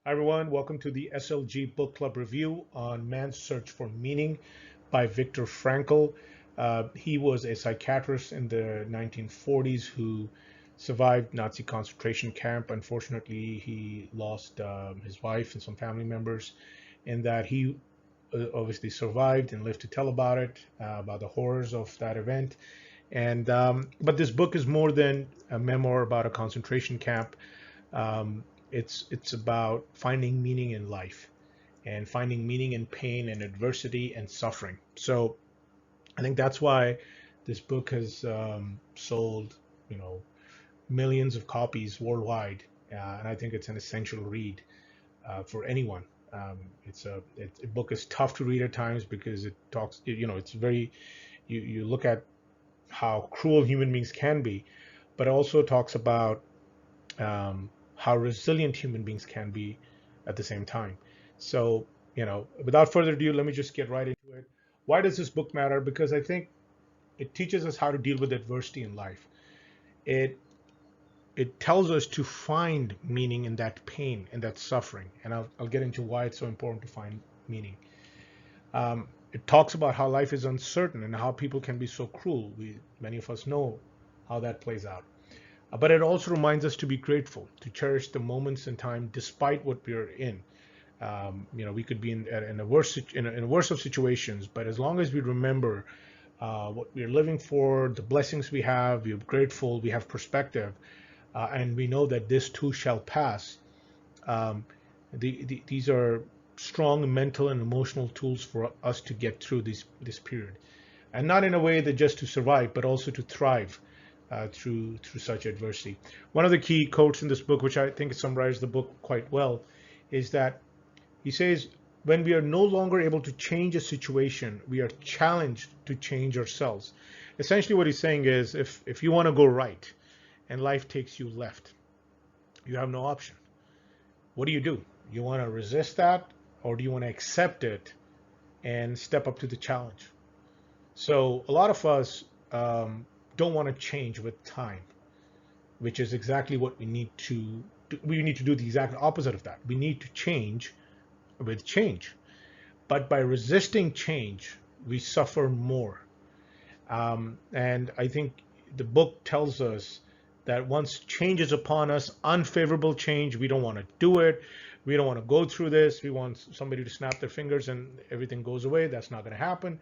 Hi everyone, welcome to the SLG Book Club review on Man's Search for Meaning by Viktor Frankl. He was a psychiatrist in the 1940s who survived Nazi concentration camp. Unfortunately, he lost his wife and some family members, and that he obviously survived and lived to tell about it, about the horrors of that event. And but this book is more than a memoir about a concentration camp. Um, it's about finding meaning in life and finding meaning in pain and adversity and suffering. So I think that's why this book has sold, you know, millions of copies worldwide, and I think it's an essential read for anyone. A book is tough to read at times because it talks, it's very you look at how cruel human beings can be, but it also talks about how resilient human beings can be at the same time. So, without further ado, let me just get right into it. Why does this book matter? Because I think it teaches us how to deal with adversity in life. It it tells us to find meaning in that pain and that suffering, and I'll get into why it's so important to find meaning. It talks about how life is uncertain and how people can be so cruel. Many of us know how that plays out. But it also reminds us to be grateful, to cherish the moments in time despite what we're in. We could be in a worse of situations, but as long as we remember what we're living for, the blessings we're grateful, we have perspective, and we know that this too shall pass. Um, these are strong mental and emotional tools for us to get through this period, and not in a way that just to survive, but also to thrive through such adversity. One of the key quotes in this book, which I think summarizes the book quite well, is that he says, "When we are no longer able to change a situation, we are challenged to change ourselves." Essentially, what he's saying is, if you want to go right and life takes you left, you have no option. What do? You want to resist that, or do you want to accept it and step up to the challenge? So a lot of us don't want to change with time, which is exactly what we need to do. We need to do the exact opposite of that. We need to change with change. But by resisting change, we suffer more. And I think the book tells us that once change is upon us, unfavorable change, we don't want to do it. We don't want to go through this. We want somebody to snap their fingers and everything goes away. That's not going to happen.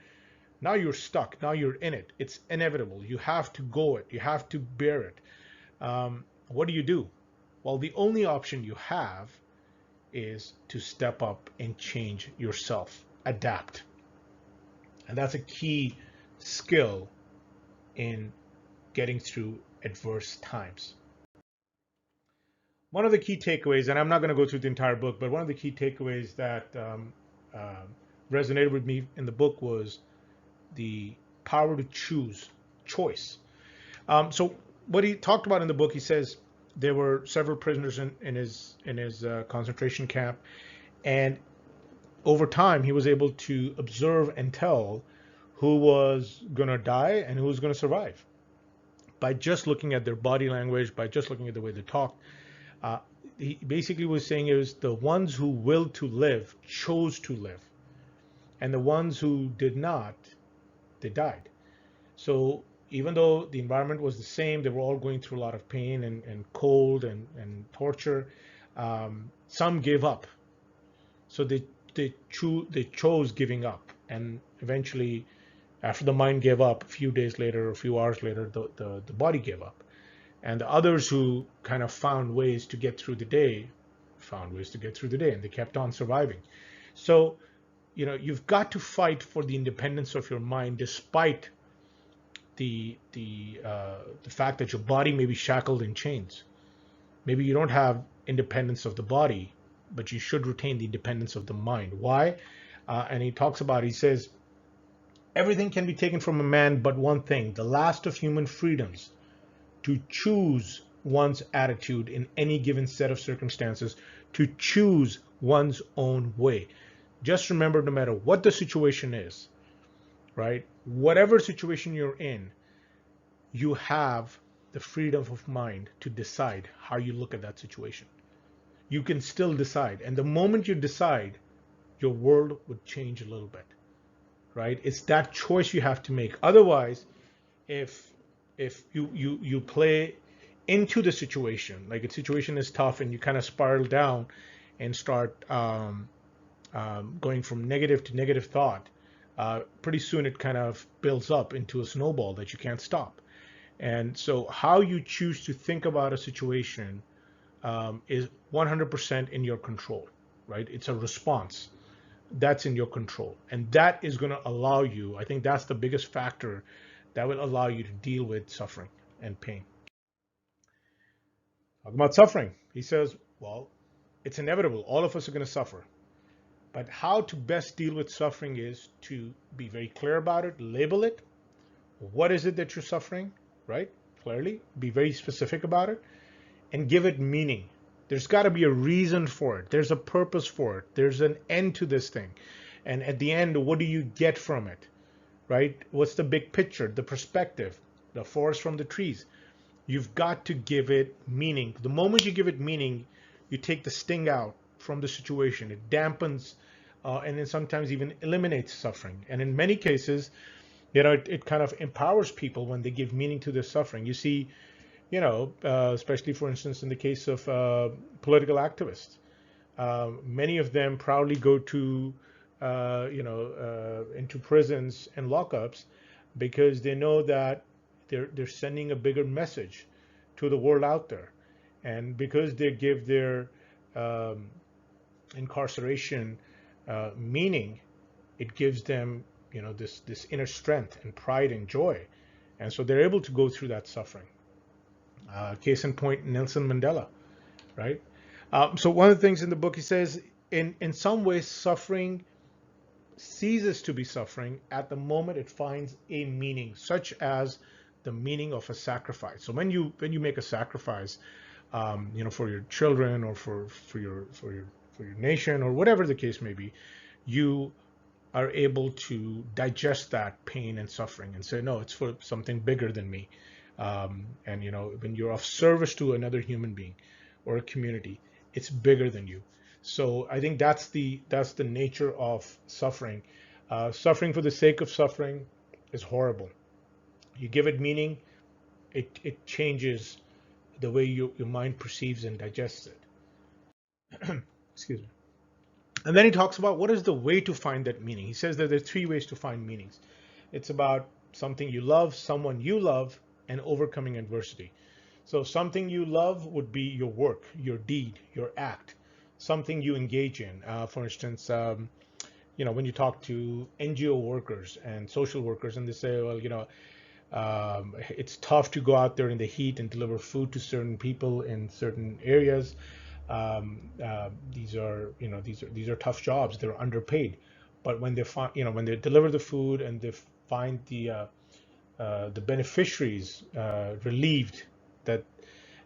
Now you're stuck. Now you're in it. It's inevitable. You have to go it. You have to bear it. What do? Well, the only option you have is to step up and change yourself, adapt. And that's a key skill in getting through adverse times. One of the key takeaways, and I'm not going to go through the entire book, but one of the key takeaways that uh, resonated with me in the book was the power to choose, choice. So what he talked about in the book, he says there were several prisoners in his concentration camp, and over time he was able to observe and tell who was going to die and who was going to survive by just looking at their body language, by just looking at the way they talked. Uh, he basically was saying it was the ones who willed to live chose to live, and the ones who did not, they died. So even though the environment was the same, they were all going through a lot of pain and cold and torture. Some gave up. So they chose giving up, and eventually, after the mind gave up, a few days later, a few hours later, the body gave up. And the others who kind of found ways to get through the day, found ways to get through the day, and they kept on surviving. So you've got to fight for the independence of your mind, despite the fact that your body may be shackled in chains. Maybe you don't have independence of the body, but you should retain the independence of the mind. Why? And he talks about, he says, everything can be taken from a man but one thing, the last of human freedoms, to choose one's attitude in any given set of circumstances, to choose one's own way. Just remember, no matter what the situation is, right? Whatever situation you're in, you have the freedom of mind to decide how you look at that situation. you can still decide. And the moment you decide, your world would change a little bit, right? It's that choice you have to make. Otherwise, if you play into the situation, like a situation is tough and you kind of spiral down and start going from negative to negative thought, pretty soon it kind of builds up into a snowball that you can't stop. And so how you choose to think about a situation is 100% in your control, right? It's a response that's in your control. And that is going to allow you, I think that's the biggest factor that will allow you to deal with suffering and pain. Talk about suffering. He says, well, it's inevitable. All of us are going to suffer. But how to best deal with suffering is to be very clear about it, label it. What is it that you're suffering, right? Clearly, be very specific about it and give it meaning. There's got to be a reason for it. There's a purpose for it. There's an end to this thing. And at the end, what do you get from it, right? What's the big picture, the perspective, the forest from the trees? You've got to give it meaning. The moment you give it meaning, you take the sting out from the situation. It dampens and then sometimes even eliminates suffering. And in many cases, it kind of empowers people when they give meaning to their suffering. You see, especially for instance, in the case of political activists, many of them proudly go to, into prisons and lockups because they know that they're sending a bigger message to the world out there, and because they give their incarceration meaning, it gives them, this inner strength and pride and joy, and so they're able to go through that suffering. Case in point, Nelson Mandela, right? So one of the things in the book, he says, in some ways, suffering ceases to be suffering at the moment it finds a meaning, such as the meaning of a sacrifice. So when you make a sacrifice, for your children or for your nation or whatever the case may be, you are able to digest that pain and suffering and say, no, it's for something bigger than me. And when you're of service to another human being or a community, it's bigger than you. So I think that's the nature of suffering. Suffering for the sake of suffering is horrible. You give it meaning, it changes the way your mind perceives and digests it. Excuse me. And then he talks about what is the way to find that meaning. He says that there are three ways to find meanings. It's about something you love, someone you love, and overcoming adversity. So something you love would be your work, your deed, your act, something you engage in. For instance, when you talk to NGO workers and social workers, and they say, well, it's tough to go out there in the heat and deliver food to certain people in certain areas. These are tough jobs. They're underpaid, but when they find, when they deliver the food and they find the beneficiaries relieved that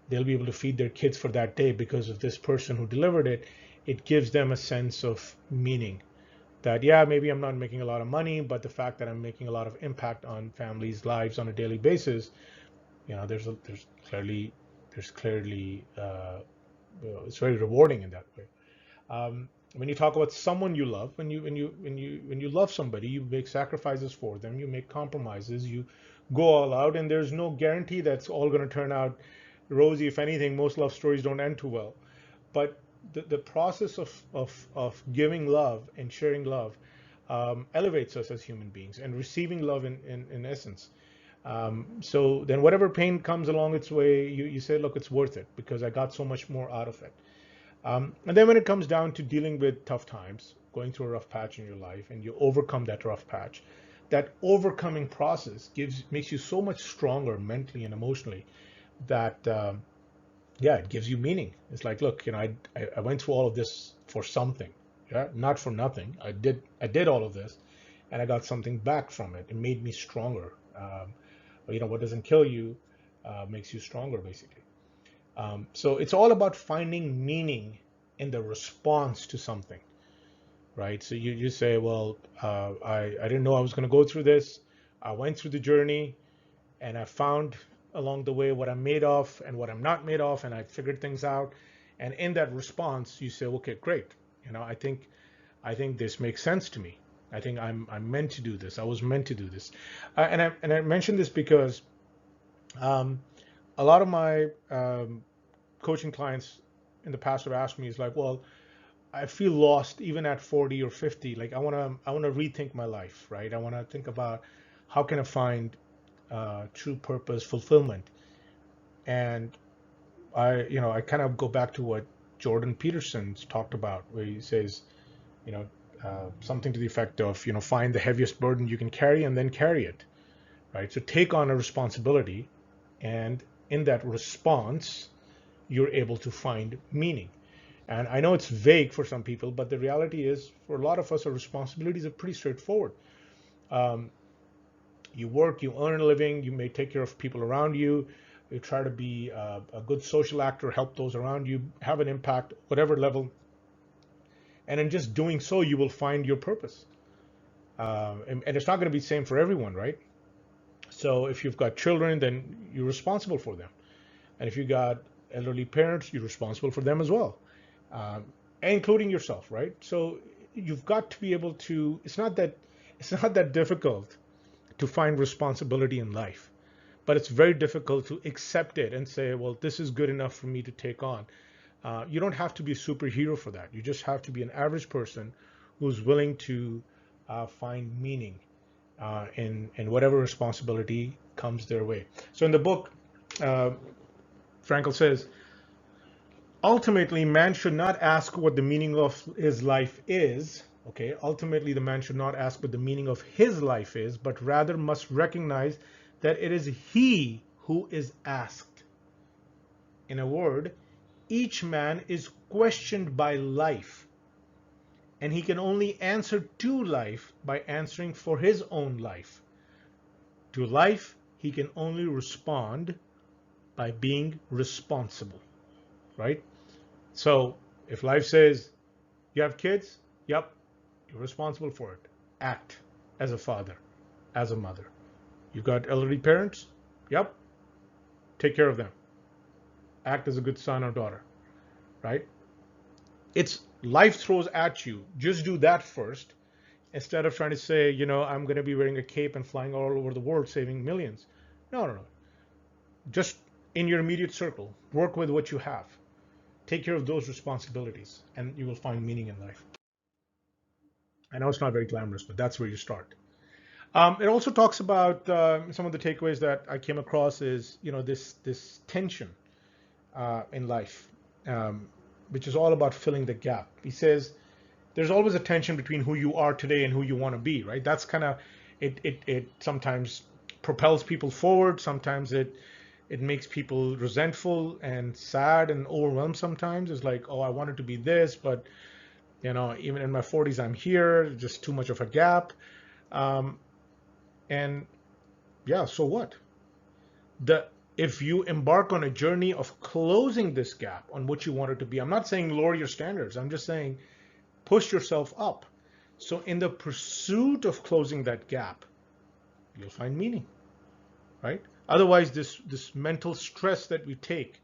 they'll be able to feed their kids for that day because of this person who delivered it, it gives them a sense of meaning. That, yeah, maybe I'm not making a lot of money, but the fact that I'm making a lot of impact on families' lives on a daily basis, there's clearly it's very rewarding in that way. When you talk about someone you love, when you love somebody, you make sacrifices for them, you make compromises, you go all out, and there's no guarantee that's all going to turn out rosy. If anything, most love stories don't end too well. But the process of giving love and sharing love elevates us as human beings, and receiving love in essence. So then whatever pain comes along its way, you say, look, it's worth it because I got so much more out of it. And then when it comes down to dealing with tough times, going through a rough patch in your life, and you overcome that rough patch, that overcoming process makes you so much stronger mentally and emotionally that it gives you meaning. It's like, look, I went through all of this for something, yeah, not for nothing. I did all of this, and I got something back from it. It made me stronger. What doesn't kill you makes you stronger, basically. So it's all about finding meaning in the response to something, right? So you say, well, I didn't know I was going to go through this. I went through the journey, and I found along the way what I'm made of and what I'm not made of, and I figured things out. And in that response, you say, okay, great. I think this makes sense to me. I think I'm meant to do this. I was meant to do this. And I mentioned this because um, a lot of my coaching clients in the past have asked me, is like, well, I feel lost even at 40 or 50. Like I want to rethink my life, right? I want to think about how can I find true purpose, fulfillment. And I kind of go back to what Jordan Peterson's talked about, where he says, you know, something to the effect of, find the heaviest burden you can carry and then carry it, right? So take on a responsibility, and in that response, you're able to find meaning. And I know it's vague for some people, but the reality is, for a lot of us, our responsibilities are pretty straightforward. Um, you work, you earn a living, you may take care of people around you, you try to be a good social actor, help those around you, have an impact, whatever level. And in just doing so, you will find your purpose. And it's not going to be the same for everyone, right? So if you've got children, then you're responsible for them. And if you got elderly parents, you're responsible for them as well, um, including yourself, right? So you've got to be able to. It's not that difficult to find responsibility in life, but it's very difficult to accept it and say, well, this is good enough for me to take on. You don't have to be a superhero for that. You just have to be an average person who's willing to find meaning in whatever responsibility comes their way. So in the book, uh, Frankl says, ultimately, man should not ask what the meaning of his life is. Okay, ultimately, the man should not ask what the meaning of his life is, but rather must recognize that it is he who is asked. In a word, each man is questioned by life, and he can only answer to life by answering for his own life. To life, he can only respond by being responsible, right? So if life says, you have kids, yep, you're responsible for it. Act as a father, as a mother. You've got elderly parents, yep, take care of them. Act as a good son or daughter, right? It's life throws at you. Just do that first, instead of trying to say, I'm going to be wearing a cape and flying all over the world saving millions. No, no, no. Just in your immediate circle, work with what you have. Take care of those responsibilities, and you will find meaning in life. I know it's not very glamorous, but that's where you start. It also talks about some of the takeaways that I came across is, this tension in life, um, which is all about filling the gap. He says there's always a tension between who you are today and who you want to be, right? That's kind of it sometimes propels people forward. Sometimes it makes people resentful and sad and overwhelmed. Sometimes it's like, oh, I wanted to be this, but even in my 40s, I'm here. Just too much of a gap. Um, and yeah, so what? The If you embark on a journey of closing this gap on what you want it to be, I'm not saying lower your standards. I'm just saying push yourself up. So in the pursuit of closing that gap, you'll find meaning, right? Otherwise, this mental stress that we take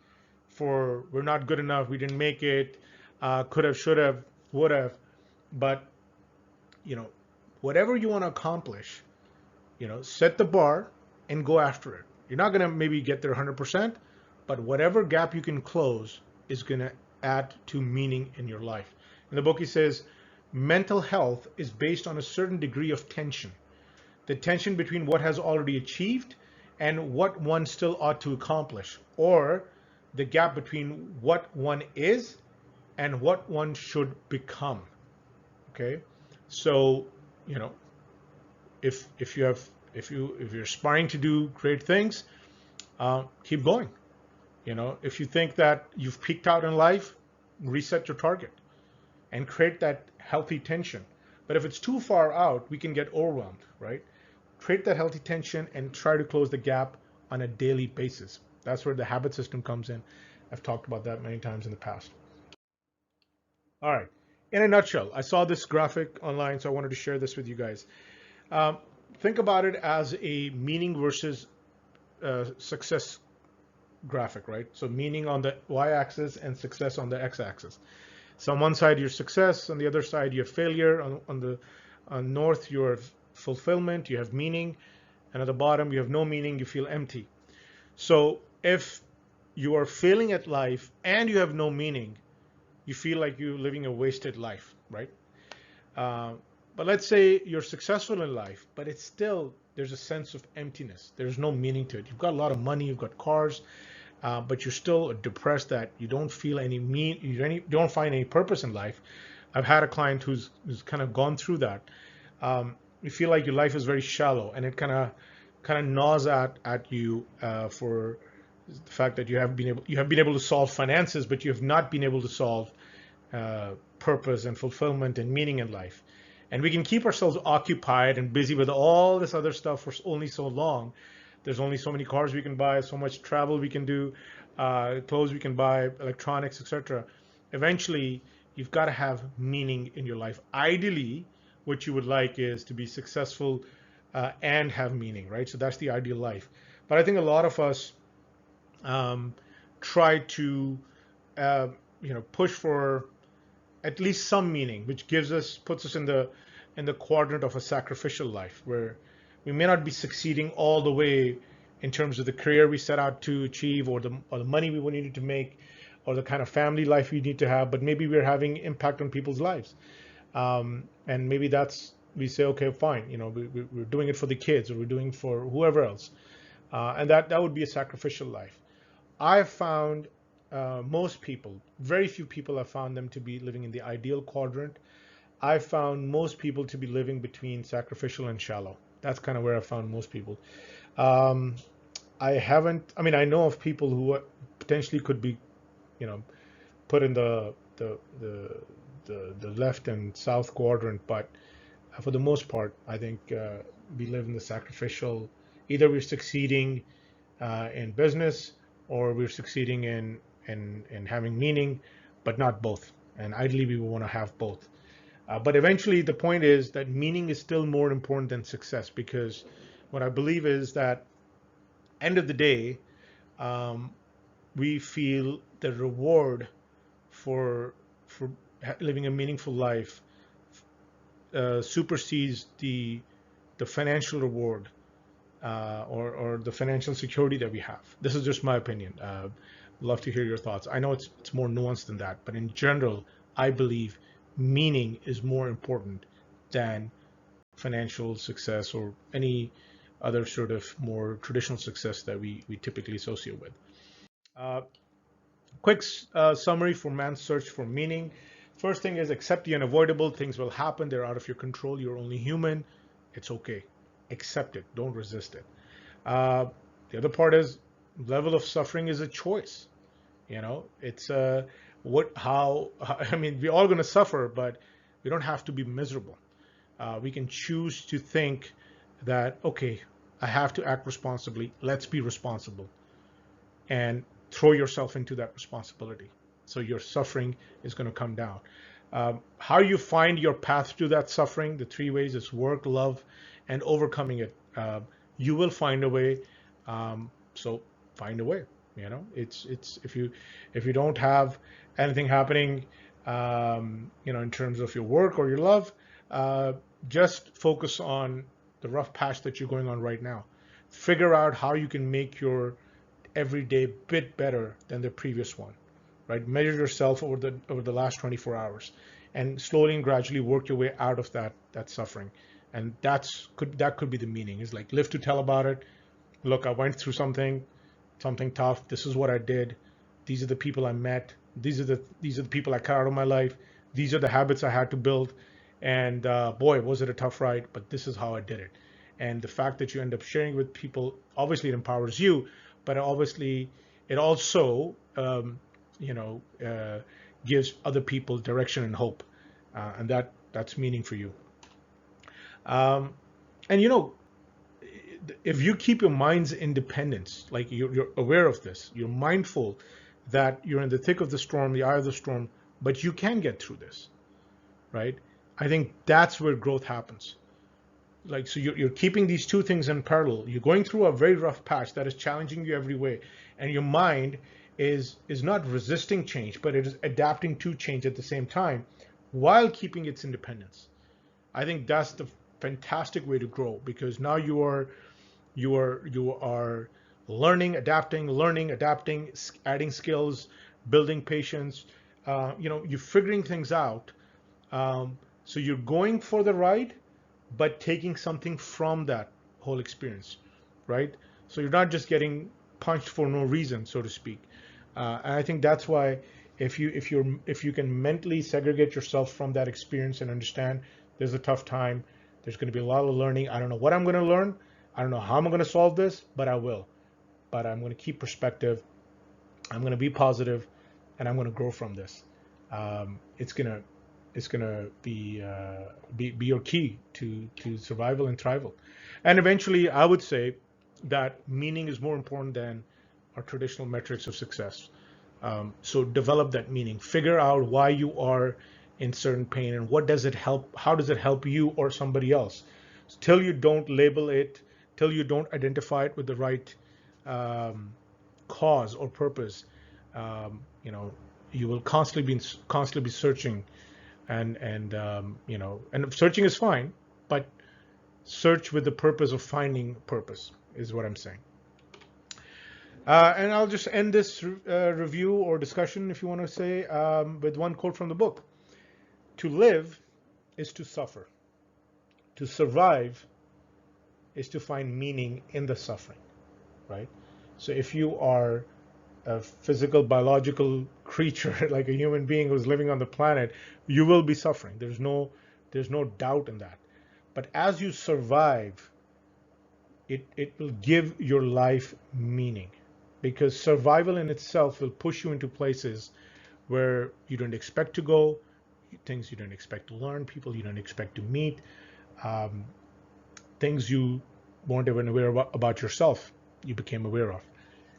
for we're not good enough, we didn't make it, could have, should have, would have, but you know, whatever you want to accomplish, set the bar and go after it. You're not going to maybe get there 100%, but whatever gap you can close is going to add to meaning in your life. In the book, he says, mental health is based on a certain degree of tension. The tension between what has already achieved and what one still ought to accomplish, or the gap between what one is and what one should become. Okay, so you know if you have if you're aspiring to do great things, keep going. If you think that you've peaked out in life, reset your target and create that healthy tension. But if it's too far out, we can get overwhelmed, right? Create that healthy tension and try to close the gap on a daily basis. That's where the habit system comes in. I've talked about that many times in the past. All right. In a nutshell, I saw this graphic online, so I wanted to share this with you guys. Think about it as a meaning versus success graphic, right? So meaning on the y-axis and success on the x-axis. So on one side your success, on the other side you have failure. On the north you have fulfillment, you have meaning, and at the bottom you have no meaning, you feel empty. So if you are failing at life and you have no meaning, you feel like you're living a wasted life, right? Uh, but let's say you're successful in life, but it's still, there's a sense of emptiness. There's no meaning to it. You've got a lot of money, you've got cars, but you're still depressed that you don't feel you don't find any purpose in life. I've had a client who's kind of gone through that. You feel like your life is very shallow, and it kind of gnaws at you for the fact that you have been able to solve finances, but you have not been able to solve purpose and fulfillment and meaning in life. And we can keep ourselves occupied and busy with all this other stuff for only so long. There's only so many cars we can buy, so much travel we can do, clothes we can buy, electronics, etc. Eventually, you've got to have meaning in your life. Ideally, what you would like is to be successful and have meaning, right? So that's the ideal life. But I think a lot of us try to, uh, push for at least some meaning, which puts us in the quadrant of a sacrificial life, where we may not be succeeding all the way in terms of the career we set out to achieve, or the money we needed to make, or the kind of family life we need to have, but maybe we're having impact on people's lives. And maybe we say, okay, fine, we're doing it for the kids, or we're doing it for whoever else. And that would be a sacrificial life. I've found most people, very few people have found them to be living in the ideal quadrant. I've found most people to be living between sacrificial and shallow. That's kind of where I found most people. Um, I know of people who potentially could be, you know, put in the left and south quadrant, but for the most part, I think we live in the sacrificial. Either we're succeeding in business, or we're succeeding in having meaning, but not both. And ideally, we want to have both. But eventually, the point is that meaning is still more important than success, because what I believe is that end of the day, um, we feel the reward for for living a meaningful life supersedes the financial reward, or the financial security that we have. This is just my opinion. Love to hear your thoughts. I know it's more nuanced than that, but in general, I believe meaning is more important than financial success or any other sort of more traditional success that we typically associate with. Uh, quick summary for man's search for meaning. First thing is accept the unavoidable. Things will happen. They're out of your control. You're only human. It's okay. Accept it. Don't resist it. Uh, the other part is level of suffering is a choice. It's I mean, we're all going to suffer, but we don't have to be miserable. We can choose to think that, okay, I have to act responsibly. Let's be responsible, and throw yourself into that responsibility. So your suffering is going to come down. How you find your path to that suffering, the three ways is work, love, and overcoming it. You will find a way. So find a way. It's if you don't have anything happening, in terms of your work or your love, uh, just focus on the rough patch that you're going on right now. Figure out how you can make your every day bit better than the previous one, right? Measure yourself over the last 24 hours, and slowly and gradually work your way out of that suffering. And that could be the meaning. Is like live to tell about it. Look, I went through something tough. This is what I did. These are the people I met. These are the people I cut out of my life. These are the habits I had to build. And boy, was it a tough ride, but this is how I did it. And the fact that you end up sharing with people, obviously it empowers you, but obviously it also gives other people direction and hope, and that's meaning for you. Um, and if you keep your mind's independence, like you're aware of this, you're mindful that you're in the thick of the storm, the eye of the storm, but you can get through this, right? I think that's where growth happens. like, so you're keeping these two things in parallel. You're going through a very rough patch that is challenging you every way, and your mind is not resisting change, but it is adapting to change at the same time while keeping its independence. I think that's the fantastic way to grow, because now you are learning, adapting, adding skills, building patience. You're figuring things out. So you're going for the ride, but taking something from that whole experience, right? So you're not just getting punched for no reason, so to speak. And I think that's why, if you can mentally segregate yourself from that experience and understand there's a tough time, there's going to be a lot of learning. I don't know what I'm going to learn. I don't know how I'm going to solve this, but I will. But I'm going to keep perspective. I'm going to be positive, and I'm going to grow from this. It's gonna be your key to survival and thrival. And eventually, I would say that meaning is more important than our traditional metrics of success. So develop that meaning. Figure out why you are in certain pain, and what does it help? How does it help you or somebody else? Till you don't label it, till you don't identify it with the right um, cause or purpose, um, you know, you will constantly be searching, and searching is fine, but search with the purpose of finding purpose is what I'm saying. And I'll just end this review or discussion, if you want to say, with one quote from the book. To live is to suffer. To survive is to find meaning in the suffering, right? So if you are a physical, biological creature, like a human being who's living on the planet, you will be suffering. There's no doubt in that. But as you survive, it will give your life meaning, because survival in itself will push you into places where you don't expect to go, things you don't expect to learn, people you don't expect to meet, um, things you weren't even aware about yourself, you became aware of.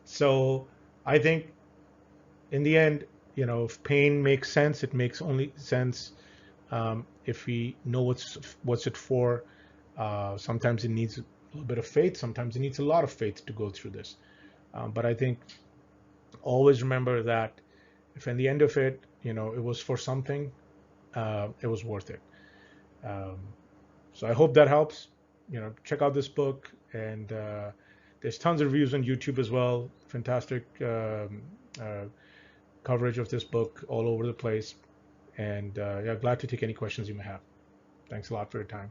So I think in the end, if pain makes sense, it makes only sense if we know what's it for. Sometimes it needs a little bit of faith. Sometimes it needs a lot of faith to go through this. But I think always remember that if in the end of it, it was for something, it was worth it. Um, so I hope that helps. Check out this book, and there's tons of reviews on YouTube as well. Fantastic uh, coverage of this book all over the place. And yeah, glad to take any questions you may have. Thanks a lot for your time.